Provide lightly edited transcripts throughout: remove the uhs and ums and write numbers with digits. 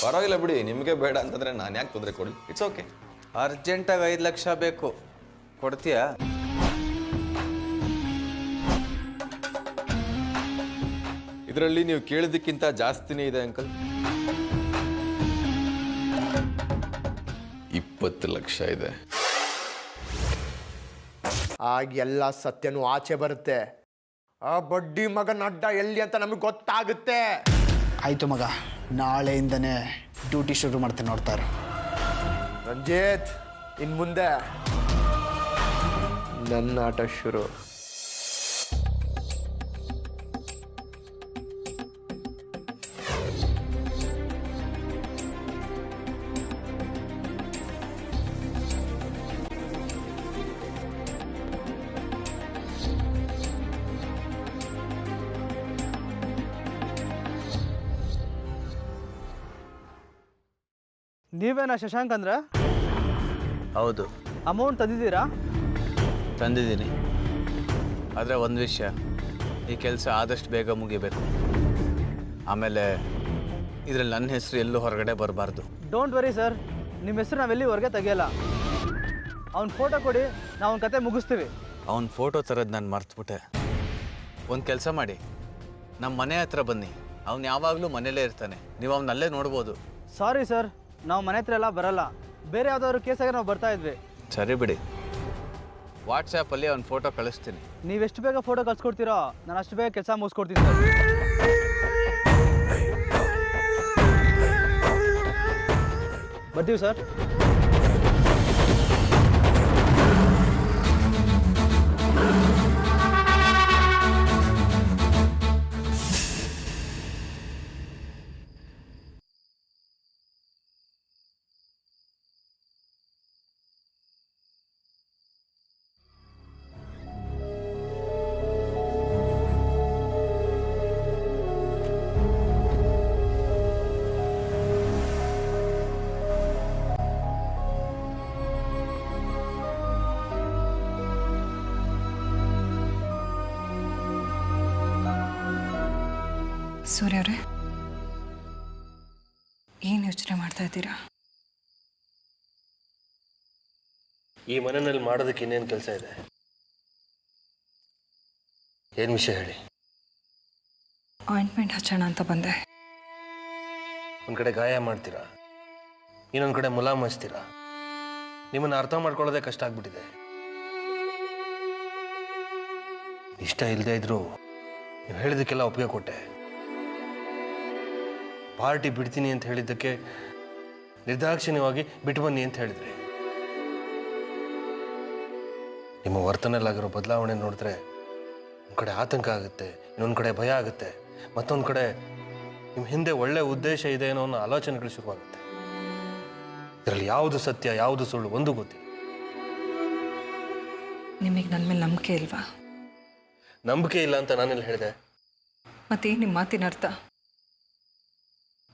ಪರವಾಗಿಲ್ಲ ಬಿಡಿ, ನಿಮಗೆ ಬೇಡ ಅಂತಂದರೆ ನಾನು ಯಾಕೆ ತೊಂದರೆ ಕೊಡಲಿ, ಇಟ್ಸ್ ಓಕೆ. ಅರ್ಜೆಂಟಾಗಿ 5 ಲಕ್ಷ ಬೇಕು, ಕೊಡ್ತೀಯಾ? ಇದರಲ್ಲಿ ನೀವು ಕೇಳಿದ್ದಕ್ಕಿಂತ ಜಾಸ್ತಿನೇ ಇದೆ ಅಂಕಲ್. 20 ಲಕ್ಷ ಇದೆ. ಆಗ ಎಲ್ಲ ಸತ್ಯನೂ ಆಚೆ ಬರುತ್ತೆ. ಆ ಬಡ್ಡಿ ಮಗನ ಅಡ್ಡ ಎಲ್ಲಿ ಅಂತ ನಮಗೆ ಗೊತ್ತಾಗುತ್ತೆ. ಆಯಿತು ಮಗ, ನಾಳೆಯಿಂದನೇ ಡ್ಯೂಟಿ ಶುರು ಮಾಡ್ತೇನೆ, ನೋಡ್ತಾರೆ. ರಂಜಿತ್, ಇನ್ನು ಮುಂದೆ ನನ್ನ ಆಟ ಶುರು. ನೀವೇನಾ ಶಶಾಂಕ್ ಅಂದ್ರೆ? ಹೌದು. ಅಮೌಂಟ್ ತಂದಿದ್ದೀರಾ? ತಂದಿದ್ದೀನಿ. ಆದರೆ ಒಂದು ವಿಷಯ, ಈ ಕೆಲಸ ಆದಷ್ಟು ಬೇಗ ಮುಗಿಬೇಕು. ಆಮೇಲೆ ಇದರಲ್ಲಿ ನನ್ನ ಹೆಸರು ಎಲ್ಲೂ ಹೊರಗಡೆ ಬರಬಾರ್ದು. ಡೋಂಟ್ ವರಿ ಸರ್, ನಿಮ್ಮ ಹೆಸರು ನಾವೆಲ್ಲಿವರೆಗೆ ತೆಗಿಯಲ್ಲ. ಅವ್ನ ಫೋಟೋ ಕೊಡಿ, ನಾವು ಅವ್ನ ಕತೆ ಮುಗಿಸ್ತೀವಿ. ಅವನ ಫೋಟೋ ತರೋದು ನಾನು ಮರ್ತುಬಿಟ್ಟೆ. ಒಂದು ಕೆಲಸ ಮಾಡಿ, ನಮ್ಮ ಮನೆ ಹತ್ರ ಬನ್ನಿ. ಅವ್ನು ಯಾವಾಗಲೂ ಮನೇಲೇ ಇರ್ತಾನೆ, ನೀವು ಅವನಲ್ಲೇ ನೋಡ್ಬೋದು. ಸಾರಿ ಸರ್, ನಾವು ಮನೆ ಹತ್ರ ಎಲ್ಲ ಬರಲ್ಲ. ಬೇರೆ ಯಾವುದಾದ್ರು ಕೇಸಾಗೆ ನಾವು ಬರ್ತಾ ಇದ್ವಿ. ಸರಿ ಬಿಡಿ, ವಾಟ್ಸಾಪಲ್ಲಿ ಅವ್ನ ಫೋಟೋ ಕಳಿಸ್ತೀನಿ. ನೀವೆಷ್ಟು ಬೇಗ ಫೋಟೋ ಕಳ್ಸ್ಕೊಡ್ತೀರೋ ನಾನು ಅಷ್ಟು ಬೇಗ ಕೆಲಸ ಮುಗಿಸ್ಕೊಡ್ತೀನಿ ಸರ್. ಬರ್ತೀವಿ ಸರ್. ಸೂರ್ಯ ಅವರೇ, ಏನು ಯೋಚನೆ ಮಾಡ್ತಾ ಇದ್ದೀರಾ? ಈ ಮನೆಯಲ್ಲಿ ಮಾಡೋದಕ್ಕೆ ಇನ್ನೇನು ಕೆಲಸ ಇದೆ? ಏನು ವಿಷಯ ಹೇಳಿ. ಆಯಿಂಟ್ಮೆಂಟ್ ಹಚ್ಚೋಣ ಅಂತ ಬಂದೆ. ಒಂದು ಕಡೆ ಗಾಯ ಮಾಡ್ತೀರಾ, ಇನ್ನೊಂದು ಕಡೆ ಮುಲಾಮ್ ಹಚ್ತೀರಾ. ನಿಮ್ಮನ್ನು ಅರ್ಥ ಮಾಡ್ಕೊಳ್ಳೋದೇ ಕಷ್ಟ ಆಗ್ಬಿಟ್ಟಿದೆ. ಇಷ್ಟ ಇಲ್ಲದೆ ಇದ್ರು ನೀವು ಹೇಳಿದ್ದಕ್ಕೆಲ್ಲ ಒಪ್ಪಿಗೆ ಕೊಟ್ಟೆ. ಪಾರ್ಟಿ ಬಿಡ್ತೀನಿ ಅಂತ ಹೇಳಿದ್ದಕ್ಕೆ ನಿರ್ದಾಕ್ಷಿಣ್ಯವಾಗಿ ಬಿಟ್ಟು ಬನ್ನಿ ಅಂತ ಹೇಳಿದ್ರಿ. ನಿಮ್ಮ ವರ್ತನೆಯಲ್ಲಾಗಿರೋ ಬದಲಾವಣೆ ನೋಡಿದ್ರೆ ಒಂದು ಕಡೆ ಆತಂಕ ಆಗುತ್ತೆ, ಇನ್ನೊಂದು ಕಡೆ ಭಯ ಆಗುತ್ತೆ, ಮತ್ತೊಂದು ಕಡೆ ನಿಮ್ಮ ಹಿಂದೆ ಒಳ್ಳೆ ಉದ್ದೇಶ ಇದೆ ಅನ್ನೋ ಅನ್ನೋ ಆಲೋಚನೆಗಳು ಶುರುವಾಗುತ್ತೆ. ಇದರಲ್ಲಿ ಯಾವುದು ಸತ್ಯ ಯಾವುದು ಸುಳ್ಳು ಒಂದು ಗೊತ್ತಿಲ್ಲ. ನಿಮಗೆ ನನ್ನ ಮೇಲೆ ನಂಬಿಕೆ ಇಲ್ವಾ? ನಂಬಿಕೆ ಇಲ್ಲ ಅಂತ ನಾನೆಲ್ಲ ಹೇಳಿದೆ? ಮತ್ತೇನು ನಿಮ್ಮ ಮಾತಿನ ಅರ್ಥ?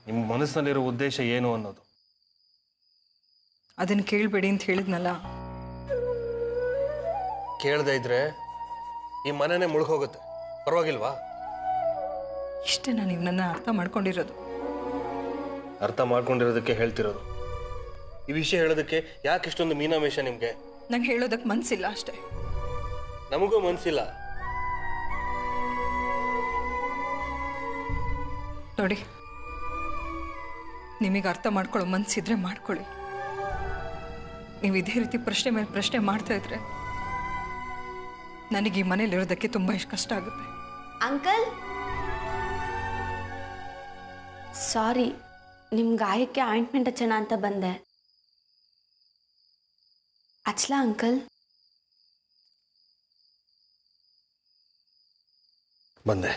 ನಿಮ್ಮ ಮನಸ್ಸಿನಲ್ಲಿರೋ ಉದ್ದೇಶ ಏನು ಅನ್ನೋದು. ಅದನ್ನು ಕೇಳಬೇಡಿ ಅಂತ ಹೇಳಿದ್ನಲ್ಲ. ಕೇಳದೇ ಇದ್ರೆ ಈ ಮನೆನೇ ಮುಳುಗೋಗುತ್ತೆ, ಪರವಾಗಿಲ್ವಾ? ಇಷ್ಟೇ ನೀವು ನನ್ನ ಅರ್ಥ ಮಾಡ್ಕೊಂಡಿರೋದು. ಅರ್ಥ ಮಾಡ್ಕೊಂಡಿರೋದಕ್ಕೆ ಹೇಳ್ತಿರೋದು. ಈ ವಿಷಯ ಹೇಳೋದಕ್ಕೆ ಯಾಕೆ ಇಷ್ಟೊಂದು ಮೀನಾಮೇಷ ನಿಮಗೆ? ನಂಗೆ ಹೇಳೋದಕ್ಕೆ ಮನಸ್ಸಿಲ್ಲ ಅಷ್ಟೇ. ನಮಗೂ ಮನಸ್ಸಿಲ್ಲ. ನೋಡಿ, ನಿಮಗೆ ಅರ್ಥ ಮಾಡ್ಕೊಳ್ಳೋ ಮನಸ್ಸಿದ್ರೆ ಮಾಡ್ಕೊಳ್ಳಿ. ನೀವು ಇದೇ ರೀತಿ ಪ್ರಶ್ನೆ ಮೇಲೆ ಪ್ರಶ್ನೆ ಮಾಡ್ತಾ ಇದ್ರೆ ನನಗೆ ಈ ಮನೇಲಿರೋದಕ್ಕೆ ತುಂಬ ಕಷ್ಟ ಆಗುತ್ತೆ. ಅಂಕಲ್, ಸಾರಿ, ನಿಮ್ಮ ಗಾಯಕ್ಕೆ ಆಯಿಂಟ್ಮೆಂಟ್ ಹಚ್ಚೋಣ ಅಂತ ಬಂದೆ. ಹಚ್ಲಾ ಅಂಕಲ್? ಬಂದೆ.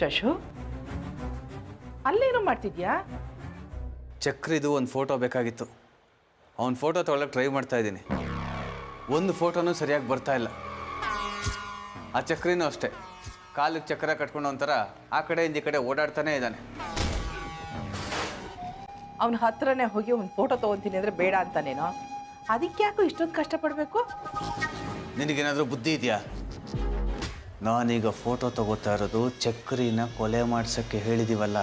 ಶಶು ಅಲ್ಲೇನೋ ಮಾಡ್ತಿದ್ಯಾ? ಚಕ್ರಿದು ಒಂದು ಫೋಟೋ ಬೇಕಾಗಿತ್ತು. ಅವನ ಫೋಟೋ ತೊಗೊಳಕ್ಕೆ ಟ್ರೈ ಮಾಡ್ತಾ ಇದ್ದೀನಿ. ಒಂದು ಫೋಟೋನೂ ಸರಿಯಾಗಿ ಬರ್ತಾ ಇಲ್ಲ. ಆ ಚಕ್ರಿನೂ ಅಷ್ಟೇ, ಕಾಲಿಗೆ ಚಕ್ರ ಕಟ್ಕೊಂಡು ಒಂಥರ ಆ ಕಡೆಯಿಂದ ಈ ಕಡೆ ಓಡಾಡ್ತಾನೇ ಇದ್ದಾನೆ. ಅವನ ಹತ್ರನೇ ಹೋಗಿ ಒಂದು ಫೋಟೋ ತೊಗೊತೀನಿ ಅಂದರೆ ಬೇಡ ಅಂತಾನೇನೋ? ಅದಕ್ಕೆ ಯಾಕೋ ಇಷ್ಟೊಂದು ಕಷ್ಟಪಡಬೇಕು? ನಿನಗೇನಾದರೂ ಬುದ್ಧಿ ಇದೆಯಾ? ನಾನೀಗ ಫೋಟೋ ತಗೋತಾ ಇರೋದು ಚಕ್ರಿನ ಕೊಲೆ ಮಾಡ್ಸೋಕ್ಕೆ ಹೇಳಿದ್ದೀವಲ್ಲ,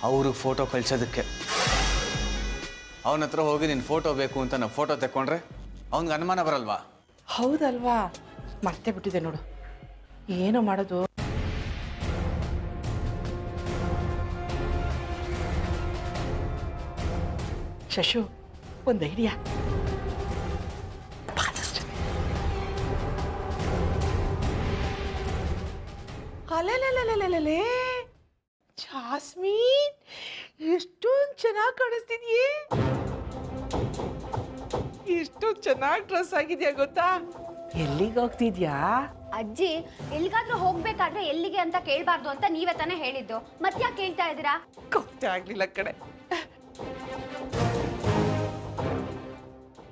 ಅವ್ರಿಗೆ ಫೋಟೋ ಕಳ್ಸೋದಕ್ಕೆ. ಅವನ ಹತ್ರ ಹೋಗಿ ನಿನ್ನ ಫೋಟೋ ಬೇಕು ಅಂತ ನಾವು ಫೋಟೋ ತೆಕ್ಕೊಂಡ್ರೆ ಅವ್ನಿಗೆ ಅನುಮಾನ ಬರಲ್ವಾ? ಹೌದಲ್ವಾ? ಮರ್ತೇ ಬಿಟ್ಟಿದೆ ನೋಡು. ಏನೋ ಮಾಡೋದು? ಶಶು, ಒಂದು ಐಡಿಯಾ. ಅಲ್ಲೇ ಜಾಸ್ಮಿನ್, ಎಷ್ಟೊಂದು ಚೆನ್ನಾಗಿ ಕಾಣಿಸ್ತಿದ್ಯೇ. ಎಷ್ಟೊಂದು ಚೆನ್ನಾಗಿ ಡ್ರೆಸ್ ಆಗಿದ್ಯಾ ಗೊತ್ತಾ? ಎಲ್ಲಿಗೆ ಹೋಗ್ತಿದ್ಯಾ? ಅಜ್ಜಿ, ಎಲ್ಲಿಗಾದ್ರೂ ಹೋಗ್ಬೇಕಾದ್ರೆ ಎಲ್ಲಿಗೆ ಅಂತ ಕೇಳಬಾರ್ದು ಅಂತ ನೀವೇ ತಾನೇ ಹೇಳಿದ್ದು. ಮತ್ತ್ಯಾಕೆ ಕೇಳ್ತಾ ಇದ್ದೀರಾ? ಗೊತ್ತೇ ಆಗ್ಲಿಲ್ಲ ಕಡೆ.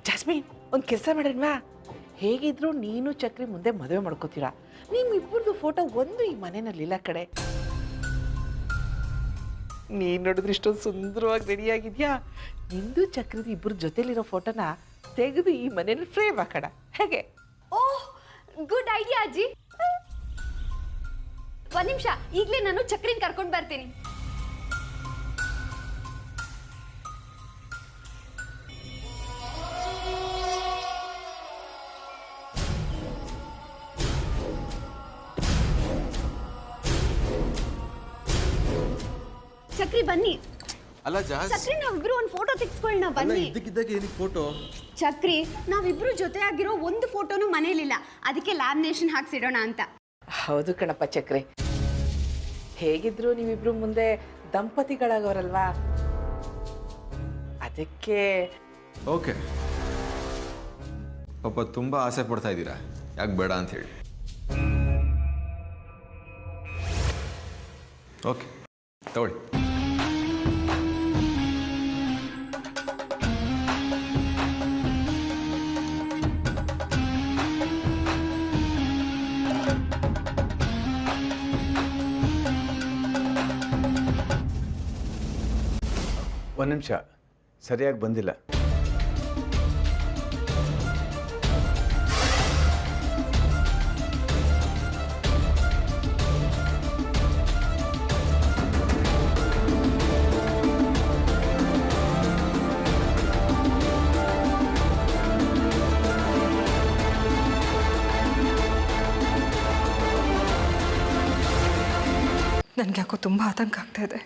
ಜಾಸ್ಮಿನ್, ಒಂದು ಕೆಲಸ ಮಾಡಿದ್ವಾ? ಹೇಗಿದ್ರು ನೀನು ಚಕ್ರಿ ಮುಂದೆ ಮದುವೆ ಮಾಡ್ಕೋತೀರಾ. ನಿಮ್ಮಿಬ್ಬರದು ಫೋಟೋ ಒಂದು ಈ ಮನೆಯಲ್ಲಿಲ್ಲ ಕಡೆ. ನೀನು ನೋಡಿದ್ರೆ ಇಷ್ಟೊಂದು ಸುಂದರವಾಗಿ ರೆಡಿಯಾಗಿದ್ಯಾ. ನಿಂದು ಚಕ್ರಿದು ಇಬ್ಬರ ಜೊತೆಲಿರೋ ಫೋಟೋನ ತೆಗೆದು ಈ ಮನೇಲಿ ಫ್ರೇಮ್ ಹಾಕೋಣ. ಹೇಗೆ? ಓಹ್, ಗುಡ್ ಐಡಿಯಾ ಅಜ್ಜಿ. ಒಂದ್ ನಿಮಿಷ, ಈಗಲೇ ನಾನು ಚಕ್ರಿನ ಕರ್ಕೊಂಡು ಬರ್ತೀನಿ. ಚಕ್ರಿ ಬನ್ನಿ. ಅಲ್ಲ ಜಾಸ್, ಚಕ್ರಿ, ನಾವಿಬ್ರು ಒಂದು ಫೋಟೋ ತೆಗೆಸ್ಕೊಳ್ಳೋಣ ಬನ್ನಿ. ಇದ್ದಕ್ಕಿದ್ದಾಗ ಏನಕ್ಕೆ ಫೋಟೋ? ಚಕ್ರಿ, ನಾವಿಬ್ರು ಜೊತೆ ಆಗಿರೋ ಒಂದು ಫೋಟೋನು ಮನೇಲಿಲ್ಲ, ಅದಕ್ಕೆ ಲ್ಯಾಮಿನೇಷನ್ ಹಾಕ್ಸಿಡೋಣ ಅಂತ. ಹೌದು ಕಣಪ್ಪ ಚಕ್ರಿ, ಹೇಗಿದ್ರು ನೀವಿಬ್ರು ಮುಂದೆ ದಂಪತಿಗಳಾಗವರಲ್ವಾ, ಅದಕ್ಕೆ. ಓಕೆ, ಪಾಪ ತುಂಬ ಆಸೆ ಪಡ್ತಾ ಇದ್ದೀರಾ, ಯಾಕೆ ಬೇಡ ಅಂತ ಹೇಳಿ. ಓಕೆ, ತಗೊಳ್ಳಿ. ಒಂದು ನಿಮಿಷ, ಸರಿಯಾಗಿ ಬಂದಿಲ್ಲ. ನನಗೆ ಯಾಕೋ ತುಂಬ ಆತಂಕ ಆಗ್ತಾ ಇದೆ.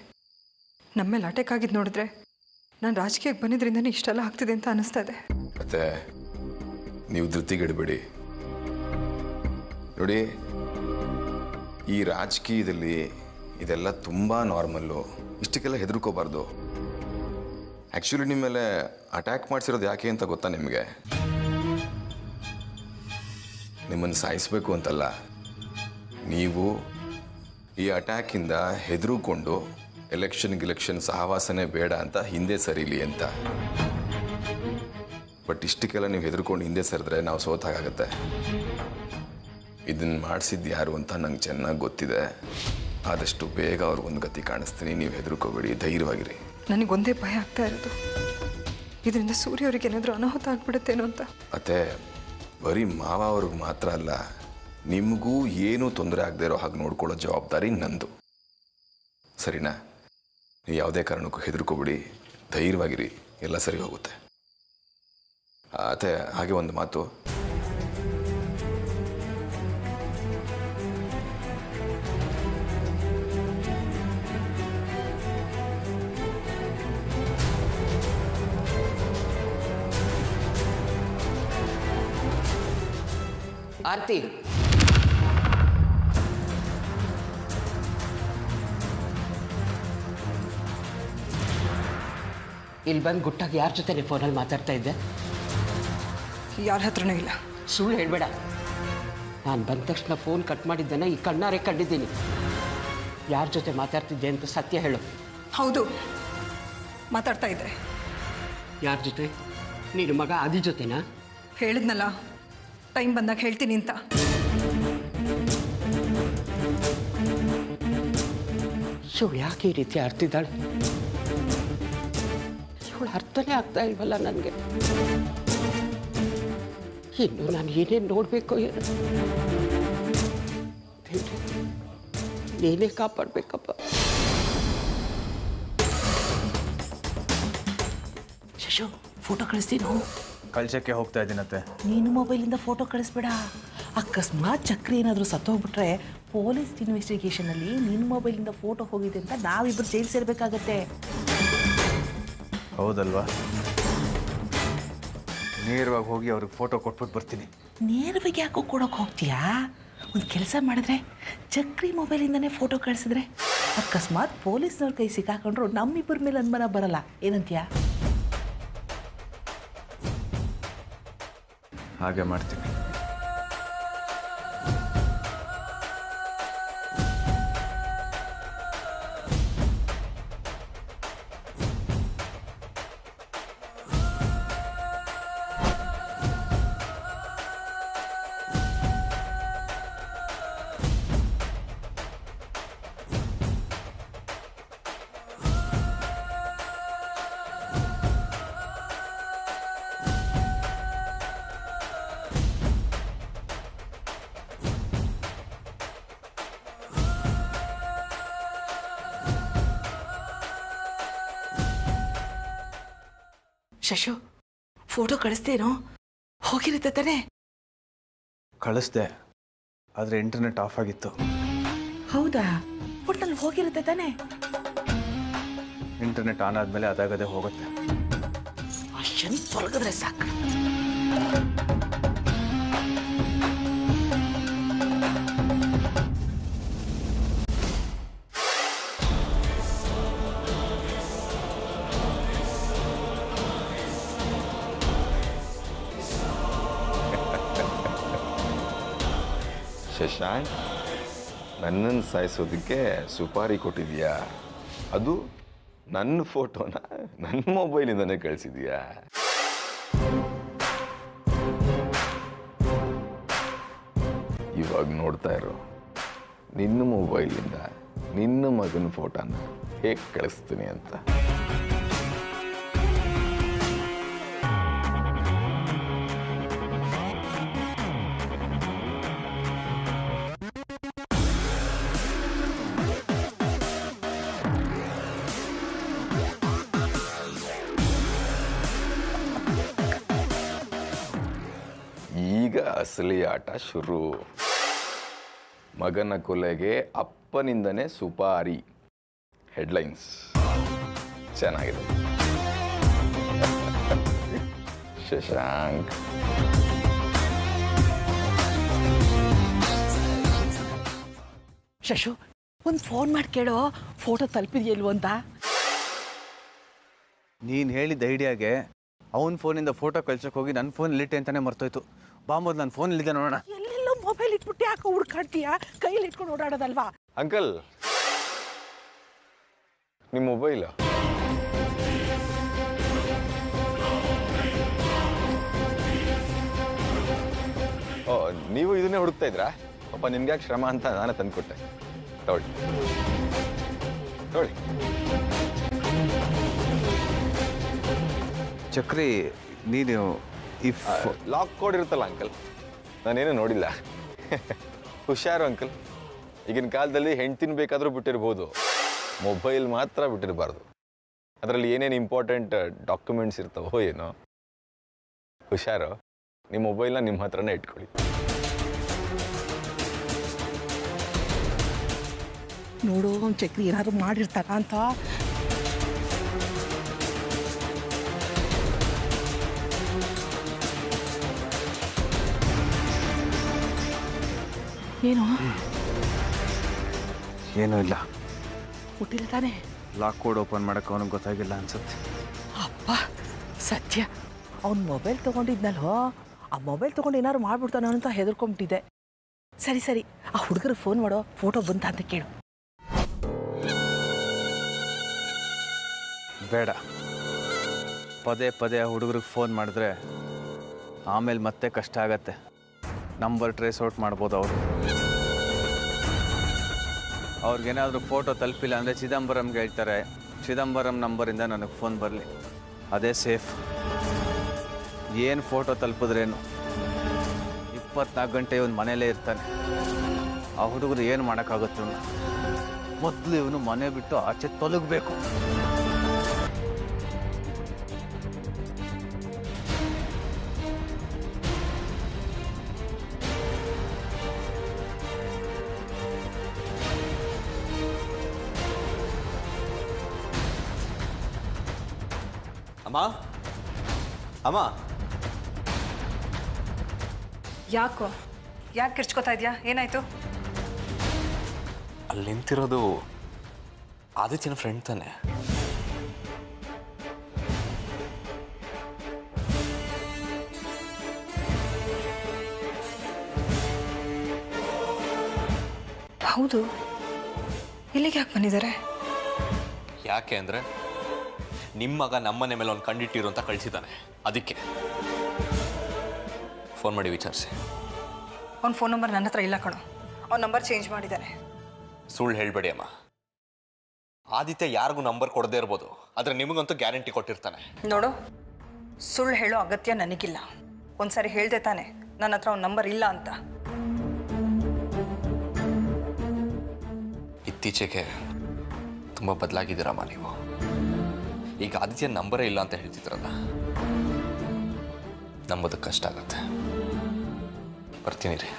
ನಮ್ಮ ಮೇಲೆ ಅಟ್ಯಾಕ್ ಆಗಿದ್ದು ನೋಡಿದ್ರೆ ನಾನು ರಾಜಕೀಯಕ್ಕೆ ಬಂದಿದ್ರಿಂದನೇ ಇಷ್ಟೆಲ್ಲ ಆಗ್ತಿದೆ ಅಂತ ಅನಿಸ್ತಾ ಇದೆ. ಮತ್ತೆ ನೀವು ಧೃತಿಗೆಡಬೇಡಿ ನೋಡಿ, ಈ ರಾಜಕೀಯದಲ್ಲಿ ಇದೆಲ್ಲ ತುಂಬ ನಾರ್ಮಲ್ಲು, ಇಷ್ಟಕ್ಕೆಲ್ಲ ಹೆದರ್ಕೋಬಾರ್ದು. ಆ್ಯಕ್ಚುಲಿ ನಿಮ್ಮ ಮೇಲೆ ಅಟ್ಯಾಕ್ ಮಾಡಿಸಿರೋದು ಯಾಕೆ ಅಂತ ಗೊತ್ತಾ ನಿಮಗೆ? ನಿಮ್ಮನ್ನು ಸಾಯಿಸಬೇಕು ಅಂತಲ್ಲ, ನೀವು ಈ ಅಟ್ಯಾಕಿಂದ ಹೆದರುಕೊಂಡು ಎಲೆಕ್ಷನ್ ಸಹವಾಸನೆ ಬೇಡ ಅಂತ ಹಿಂದೆ ಸರಿಲಿ ಅಂತ. ಬಟ್ ಇಷ್ಟಕ್ಕೆಲ್ಲ ನೀವು ಹೆದರ್ಕೊಂಡು ಹಿಂದೆ ಸರಿದ್ರೆ ನಾವು ಸೋತಾಗುತ್ತೆ. ಇದನ್ನು ಮಾಡಿಸಿದ್ದು ಯಾರು ಅಂತ ನಂಗೆ ಚೆನ್ನಾಗಿ ಗೊತ್ತಿದೆ. ಆದಷ್ಟು ಬೇಗ ಅವ್ರಿಗೆ ಒಂದು ಗತಿ ಕಾಣಿಸ್ತೀನಿ, ನೀವು ಹೆದರ್ಕೋಬೇಡಿ, ಧೈರ್ಯವಾಗಿರಿ. ನನಗೊಂದೇ ಭಯ ಆಗ್ತಾ ಇರೋದು, ಇದರಿಂದ ಸೂರ್ಯ ಅವ್ರಿಗೆ ಏನಾದರೂ ಅನಾಹುತ ಆಗ್ಬಿಡುತ್ತೇನೋ ಅಂತ. ಮತ್ತು ಬರೀ ಮಾವ ಅವ್ರಿಗೆ ಮಾತ್ರ ಅಲ್ಲ, ನಿಮಗೂ ಏನೂ ತೊಂದರೆ ಆಗದೆ ಇರೋ ಹಾಗೆ ನೋಡ್ಕೊಳ್ಳೋ ಜವಾಬ್ದಾರಿ ನಂದು. ಸರಿನಾ? ನೀವು ಯಾವುದೇ ಕಾರಣಕ್ಕೂ ಹೆದರ್ಕೋಬಿಡಿ, ಧೈರ್ಯವಾಗಿರಿ, ಎಲ್ಲ ಸರಿ ಹೋಗುತ್ತೆ. ಅತ್ತೆ, ಹಾಗೆ ಒಂದು ಮಾತು, ಆರ್ತಿ, ಇಲ್ಲಿ ಬಂದು ಗುಟ್ಟಾಗಿ ಯಾರ ಜೊತೆ ಫೋನಲ್ಲಿ ಮಾತಾಡ್ತಾ ಇದ್ದೆ? ಯಾರ ಹತ್ರನೂ ಇಲ್ಲ. ಸುಳ್ಳು ಹೇಳ್ಬೇಡ. ನಾನು ಬಂದ ತಕ್ಷಣ ಫೋನ್ ಕಟ್ ಮಾಡಿದ್ದೇನೆ, ಈ ಕಣ್ಣಾರೆ ಕಂಡಿದ್ದೀನಿ. ಯಾರ ಜೊತೆ ಮಾತಾಡ್ತಿದ್ದೆ ಅಂತ ಸತ್ಯ ಹೇಳು. ಹೌದು, ಮಾತಾಡ್ತಾ ಇದ್ದೆ. ಯಾರ ಜೊತೆ? ನೀನು ಮಗ ಆದಿ ಜೊತೆನಾ? ಹೇಳಿದ್ನಲ್ಲ, ಟೈಮ್ ಬಂದಾಗ ಹೇಳ್ತೀನಿ ಅಂತ. ಇವಳು ಯಾಕೆ ಈ ರೀತಿ ಆಡ್ತಿದ್ದಾಳೆ? ಇವಳು ಅರ್ಥನೇ ಆಗ್ತಾ ಇಲ್ವಲ್ಲ ನನಗೆ. ಇನ್ನು ನಾನು ಏನೇನು ನೋಡಬೇಕು ಏನು? ನೀನೇ ಕಾಪಾಡಬೇಕಪ್ಪ. ಶಶು, ಫೋಟೋ ಕಳಿಸ್ತೀನೋ? ಕಳ್ಸಕ್ಕೆ ಹೋಗ್ತಾ ಇದ್ದೀನತ್ತೆ. ನೀನು ಮೊಬೈಲಿಂದ ಫೋಟೋ ಕಳಿಸ್ಬೇಡ. ಅಕಸ್ಮಾತ್ ಚಕ್ರಿ ಏನಾದರೂ ಸತ್ತೋಗ್ಬಿಟ್ರೆ ಪೊಲೀಸ್ ಇನ್ವೆಸ್ಟಿಗೇಷನಲ್ಲಿ ನಿನ್ನ ಮೊಬೈಲಿಂದ ಫೋಟೋ ಹೋಗಿದೆ ಅಂತ ನಾವಿಬ್ಬರು ಜೈಲು ಸೇರ್ಬೇಕಾಗತ್ತೆ. ಹೌದಲ್ವಾ? ನೇರವಾಗಿ ಹೋಗಿ ಅವ್ರಿಗೆ ಫೋಟೋ ಕೊಟ್ಬಿಟ್ಟು ಬರ್ತೀನಿ. ನೇರವಾಗಿ ಯಾಕೋ ಕೊಡೋಕೆ ಹೋಗ್ತೀಯಾ? ಒಂದು ಕೆಲಸ ಮಾಡಿದ್ರೆ ಚಕ್ರಿ ಮೊಬೈಲಿಂದನೇ ಫೋಟೋ ಕಳಿಸಿದ್ರೆ ಅಕಸ್ಮಾತ್ ಪೊಲೀಸ್ನವ್ರ ಕೈ ಸಿಕ್ಕಾಕೊಂಡ್ರು ನಮ್ಮಿಬ್ಬರ ಮೇಲೆ ಅನುಮಾನ ಬರಲ್ಲ. ಏನಂತೀಯಾ? ಹಾಗೆ ಮಾಡ್ತೀನಿ. ಶಶು, ಫೋಟೋ ಕಳಿಸ್ತೇನೋ? ಹೋಗಿರುತ್ತೆ ತಾನೆ? ಕಳಿಸ್ದೆ, ಆದರೆ ಇಂಟರ್ನೆಟ್ ಆಫ್ ಆಗಿತ್ತು. ಹೌದಾ? ಒಟ್ಟಲ್ಲಿ ಹೋಗಿರುತ್ತೆ ತಾನೆ? ಇಂಟರ್ನೆಟ್ ಆನ್ ಆದಮೇಲೆ ಅದಾಗದೇ ಹೋಗುತ್ತೆ. ಅಷ್ಟನ್ನು ತೊಲಗಿದ್ರೆ ಸಾಕು. ಶಶಾಂಕ್, ನನ್ನನ್ನು ಸಾಯಿಸೋದಕ್ಕೆ ಸುಪಾರಿ ಕೊಟ್ಟಿದ್ಯಾ? ಅದು ನನ್ನ ಫೋಟೋನ ನನ್ನ ಮೊಬೈಲಿಂದನೇ ಕಳಿಸಿದ್ಯಾ? ಇವಾಗ ನೋಡ್ತಾ ಇರೋ, ನಿನ್ನ ಮೊಬೈಲಿಂದ ನಿನ್ನ ಮಗನ ಫೋಟೋನ ಹೇಗೆ ಕಳಿಸ್ತೀನಿ ಅಂತ. ಈಗ ಅಸಲಿ ಆಟ ಶುರು. ಮಗನ ಕೊಲೆಗೆ ಅಪ್ಪನಿಂದನೇ ಸುಪಾರಿ. ಹೆಡ್ಲೈನ್ಸ್ ಚೆನ್ನಾಗಿದೆ. ಶಶಾಂಕ್, ಶಶು, ಒಂದು ಫೋನ್ ಮಾಡಿ ಕೇಳೋ, ಫೋಟೋ ತಲುಪಿದೆಯಲ್ವ ಅಂತ. ನೀನು ಹೇಳಿದ ಐಡಿಯಾಗೆ ಅವನ ಫೋನಿಂದ ಫೋಟೋ ಕಳ್ಸಕ್ಕೆ ಹೋಗಿ ನನ್ನ ಫೋನ್ ಇಲ್ಲಿಟ್ಟೆ ಅಂತಾನೆ ಮರ್ತೋಯ್ತು. ಬಾಂಬೋದು ನನ್ನ ಫೋನ್ ಇಲ್ಲಿದೆ ನೋಡೋಣ. ಎಲ್ಲೆಲ್ಲೋ ಮೊಬೈಲ್ ಇಟ್ಬಿಟ್ಟು ಯಾಕೆ ಹುಡ್ಕಾಡ್ತೀಯಾ? ಕೈಯಲ್ಲಿ ಇಟ್ಕೊಂಡು ಓಡಾಡೋದಲ್ವಾ? ಅಂಕಲ್, ನಿಮ್ಮ ಮೊಬೈಲ್ ಓ, ನೀವು ಇದನ್ನೇ ಹುಡುಕ್ತಾ ಇದ್ರಾ? ಪಾಪ ನಿಮ್ಗ್ಯಾಕೆ ಶ್ರಮ ಅಂತ ನಾನೇ ತಂದುಕೊಟ್ಟೆ. ತಗೊಳ್ಳಿ ತಗೊಳ್ಳಿ. ಚಕ್ರಿ, ನೀನು ಈ ಲಾಕ್ ಕೋಡ್ ಇರುತ್ತಲ್ಲ ಅಂಕಲ್, ನಾನೇನು ನೋಡಿಲ್ಲ. ಹುಷಾರು ಅಂಕಲ್. ಈಗಿನ ಕಾಲದಲ್ಲಿ ಹೆಂಡ್ತಿನ ಬೇಕಾದರೂ ಬಿಟ್ಟಿರ್ಬೋದು, ಮೊಬೈಲ್ ಮಾತ್ರ ಬಿಟ್ಟಿರಬಾರ್ದು. ಅದರಲ್ಲಿ ಏನೇನು ಇಂಪಾರ್ಟೆಂಟ್ ಡಾಕ್ಯುಮೆಂಟ್ಸ್ ಇರ್ತಾವೋ ಏನೋ. ಹುಷಾರು. ನಿಮ್ಮ ಮೊಬೈಲ್ನ ನಿಮ್ಮ ಹತ್ರನೇ ಇಟ್ಕೊಳ್ಳಿ. ನೋಡು, ಚಕ್ರಿ ಏನಾದ್ರು ಮಾಡಿರ್ತಾರ ಅಂತ. ಏನು? ಏನೂ ಇಲ್ಲ. ಹುಟ್ಟಿಲ್ಲ ತಾನೆ? ಲಾಕ್ ಕೋಡ್ ಓಪನ್ ಮಾಡೋಕ್ಕೆ ಅವನಿಗೆ ಗೊತ್ತಾಗಿಲ್ಲ ಅನ್ಸುತ್ತೆ. ಅಪ್ಪ ಸತ್ಯ, ಅವ್ನು ಮೊಬೈಲ್ ತೊಗೊಂಡಿದ್ನಲ್ವೋ, ಆ ಮೊಬೈಲ್ ತೊಗೊಂಡು ಏನಾದ್ರು ಮಾಡ್ಬಿಡ್ತಾನೋ ಅಂತ ಹೆದರ್ಕೊಂಬಿಟ್ಟಿದ್ದೆ. ಸರಿ ಸರಿ, ಆ ಹುಡುಗರಿಗೆ ಫೋನ್ ಮಾಡೋ, ಫೋಟೋ ಬಂತ ಅಂತ ಕೇಳು. ಬೇಡ. ಪದೇ ಪದೇ ಆ ಹುಡುಗರಿಗೆ ಫೋನ್ ಮಾಡಿದ್ರೆ ಆಮೇಲೆ ಮತ್ತೆ ಕಷ್ಟ ಆಗತ್ತೆ. ನಂಬರ್ ಟ್ರೇಸ್ ಔಟ್ ಮಾಡ್ಬೋದು ಅವರು. ಅವ್ರಿಗೇನಾದರೂ ಫೋಟೋ ತಲುಪಿಲ್ಲ ಅಂದರೆ ಚಿದಂಬರಂಗೆ ಹೇಳ್ತಾರೆ, ಚಿದಂಬರಂ ನಂಬರಿಂದ ನನಗೆ ಫೋನ್ ಬರಲಿ, ಅದೇ ಸೇಫ್. ಏನು ಫೋಟೋ ತಲುಪಿದ್ರೇನು 24 ಗಂಟೆ ಇವನು ಮನೇಲೇ ಇರ್ತಾನೆ. ಆ ಹುಡುಗರು ಏನು ಮಾಡೋಕ್ಕಾಗುತ್ತೆ? ಮೊದಲು ಇವನು ಮನೆ ಬಿಟ್ಟು ಆಚೆ ತೊಲಗಬೇಕು. ಅಮ್ಮ ಅಮ್ಮ, ಯಾಕೆ ಕಿರ್ಚ್ಕೋತಾ ಇದೆಯಾ? ಏನಾಯ್ತು? ಅಲ್ಲಿ ನಿಂತಿರೋದು ಆದಿತ್ಯನ ಫ್ರೆಂಡ್ ತಾನೆ? ಹೌದು. ಇಲ್ಲಿಗೆ ಯಾಕೆ ಬಂದಿದ್ದಾರೆ? ಯಾಕೆ ಅಂದರೆ ನಿಮ್ಮ ಮಗ ನಮ್ಮನೆ ಮೇಲೆ ಒಂದು ಕಂಡಿಟ್ಟಿರು ಅಂತ ಕಳಿಸಿದ್ದಾನೆ, ಅದಕ್ಕೆ ಫೋನ್ ಮಾಡಿ ವಿಚಾರಿಸಿ. ಅವ್ನ ಫೋನ್ ನಂಬರ್ ನನ್ನ ಹತ್ರ ಇಲ್ಲ ಕಣೋ. ಅವ್ನ ನಂಬರ್ ಚೇಂಜ್ ಮಾಡಿದ್ದಾನೆ. ಸುಳ್ಳು ಹೇಳಬೇಡಿ ಅಮ್ಮ. ಆದಿತ್ಯ ಯಾರಿಗೂ ನಂಬರ್ ಕೊಡದೇ ಇರ್ಬೋದು, ಆದರೆ ನಿಮಗಂತೂ ಗ್ಯಾರಂಟಿ ಕೊಟ್ಟಿರ್ತಾನೆ. ನೋಡು, ಸುಳ್ಳು ಹೇಳೋ ಅಗತ್ಯ ನನಗಿಲ್ಲ. ಒಂದ್ಸರಿ ಹೇಳ್ದೆ ತಾನೆ ನನ್ನ ಹತ್ರ ಅವ್ನ ನಂಬರ್ ಇಲ್ಲ ಅಂತ. ಇತ್ತೀಚೆಗೆ ತುಂಬ ಬದಲಾಗಿದ್ದೀರಮ್ಮ ನೀವು. ಈಗ ಆದಿತ್ಯ ನಂಬರೇ ಇಲ್ಲ ಅಂತ ಹೇಳ್ತಿದ್ರಲ್ಲ, ನಂಬೋದಕ್ಕೆ ಕಷ್ಟ ಆಗತ್ತೆ. ಬರ್ತೀನಿ ರೀ.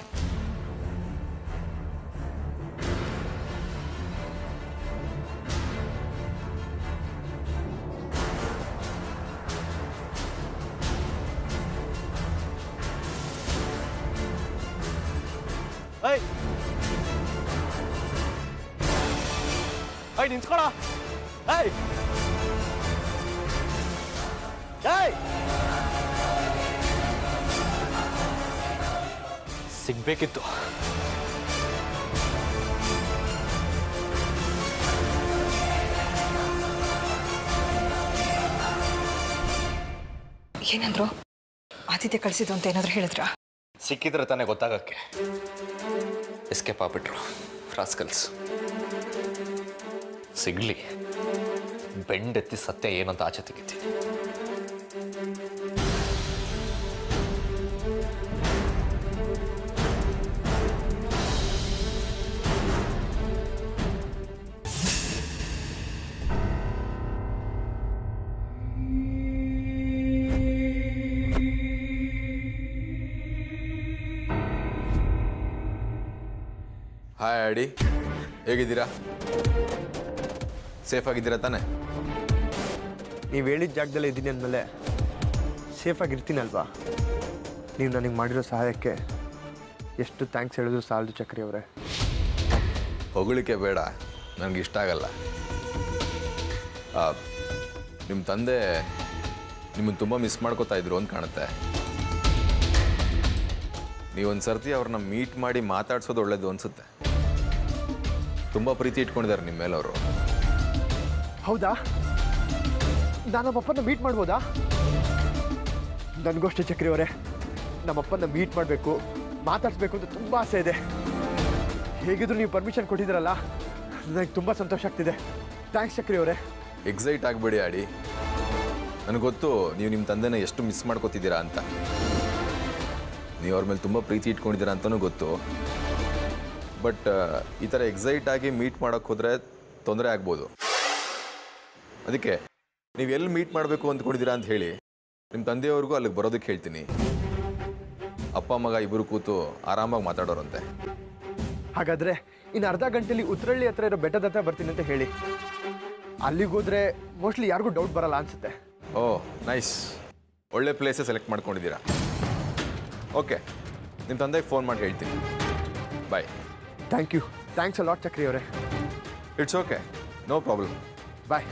ನಿಂತ್ಕೊಳ. ಸಿಗ್ಬೇಕಿತ್ತು. ಏನಂದ್ರು? ಆದಿತ್ಯ ಕಳಿಸಿದ್ದು ಅಂತ ಏನಾದ್ರು ಹೇಳಿದ್ರಾ? ಸಿಕ್ಕಿದ್ರೆ ತಾನೇ ಗೊತ್ತಾಗಕ್ಕೆ. Escape ಆಗ್ಬಿಟ್ರು rascals. ಸಿಗ್ಲಿ, ಬೆಂಡೆತ್ತಿ ಸತ್ಯ ಏನಂತ ಆಚೆ ತೆಗಿತೀನಿ. ಹಾಯ್ ಆಡಿ, ಹೇಗಿದ್ದೀರಾ? ಸೇಫ್ ಆಗಿದ್ದೀರಾ ತಾನೆ? ನೀವು ಹೇಳಿದ ಜಾಗದಲ್ಲೇ ಇದ್ದೀನಿ ಅಂದಮೇಲೆ ಸೇಫಾಗಿರ್ತೀನಲ್ವಾ? ನೀವು ನನಗೆ ಮಾಡಿರೋ ಸಹಾಯಕ್ಕೆ ಎಷ್ಟು ಥ್ಯಾಂಕ್ಸ್ ಹೇಳಿದ್ರು ಸಾಲದು ಚಕ್ರಿ ಅವರೇ. ಹೊಗಳಿಕೆ ಬೇಡ, ನನಗೆ ಇಷ್ಟ ಆಗಲ್ಲ. ನಿಮ್ಮ ತಂದೆ ನಿಮ್ಮನ್ನು ತುಂಬ ಮಿಸ್ ಮಾಡ್ಕೋತಾ ಇದ್ರು ಅಂತ ಕಾಣುತ್ತೆ. ನೀವೊಂದು ಸರ್ತಿ ಅವ್ರನ್ನ ಮೀಟ್ ಮಾಡಿ ಮಾತಾಡ್ಸೋದು ಒಳ್ಳೇದು ಅನಿಸುತ್ತೆ. ತುಂಬ ಪ್ರೀತಿ ಇಟ್ಕೊಂಡಿದ್ದಾರೆ ನಿಮ್ಮ ಮೇಲೆ ಅವರು. ಹೌದಾ? ನಮ್ಮಪ್ಪನ ಮೀಟ್ ಮಾಡ್ಬೋದಾ? ನನಗೂ ಅಷ್ಟೇ ಚಕ್ರಿ ಅವರೇ, ನಮ್ಮಪ್ಪನ ಮೀಟ್ ಮಾಡಬೇಕು, ಮಾತಾಡಿಸ್ಬೇಕು ಅಂತ ತುಂಬ ಆಸೆ ಇದೆ. ಹೇಗಿದ್ರು ನೀವು ಪರ್ಮಿಷನ್ ಕೊಟ್ಟಿದ್ದೀರಲ್ಲ, ನನಗೆ ತುಂಬ ಸಂತೋಷ ಆಗ್ತಿದೆ. ಥ್ಯಾಂಕ್ಸ್ ಚಕ್ರಿ ಅವರೇ. ಎಕ್ಸೈಟ್ ಆಗಬೇಡಿ ಆಡಿ. ನನಗೆ ಗೊತ್ತು ನೀವು ನಿಮ್ಮ ತಂದೆನ ಎಷ್ಟು ಮಿಸ್ ಮಾಡ್ಕೋತಿದ್ದೀರಾ ಅಂತ. ನೀವು ಅವ್ರ ಮೇಲೆ ತುಂಬ ಪ್ರೀತಿ ಇಟ್ಕೊಂಡಿದ್ದೀರಾ ಅಂತಲೂ ಗೊತ್ತು. ಬಟ್ ಈ ಥರ ಎಕ್ಸೈಟ್ ಆಗಿ ಮೀಟ್ ಮಾಡೋಕ್ಕೆ ಹೋದರೆ ತೊಂದರೆ ಆಗ್ಬೋದು. ಅದಕ್ಕೆ ನೀವು ಎಲ್ಲಿ ಮೀಟ್ ಮಾಡಬೇಕು ಅಂದ್ಕೊಂಡಿದ್ದೀರಾ ಅಂತ ಹೇಳಿ ನಿಮ್ಮ ತಂದೆಯವ್ರಿಗೂ ಅಲ್ಲಿಗೆ ಬರೋದಕ್ಕೆ ಹೇಳ್ತೀನಿ. ಅಪ್ಪ ಮಗ ಇಬ್ಬರು ಕೂತು ಆರಾಮಾಗಿ ಮಾತಾಡೋರಂತೆ. ಹಾಗಾದರೆ ಇನ್ನು ಅರ್ಧ ಗಂಟೆಯಲ್ಲಿ ಉತ್ತರಳ್ಳಿ ಹತ್ರ ಇರೋ ಬೆಟ್ಟದ ಹತ್ರ ಬರ್ತೀನಿ ಅಂತ ಹೇಳಿ. ಅಲ್ಲಿಗೆ ಹೋದರೆ ಮೋಸ್ಟ್ಲಿ ಯಾರಿಗೂ ಡೌಟ್ ಬರಲ್ಲ ಅನಿಸುತ್ತೆ. ಓಹ್ ನೈಸ್, ಒಳ್ಳೆ ಪ್ಲೇಸೇ ಸೆಲೆಕ್ಟ್ ಮಾಡ್ಕೊಂಡಿದ್ದೀರಾ. ಓಕೆ, ನಿಮ್ಮ ತಂದೆಗೆ ಫೋನ್ ಮಾಡಿ ಹೇಳ್ತೀನಿ. Bye. Thank you. Thanks a lot Chakri ಅವರೇ. It's okay, no problem. Bye.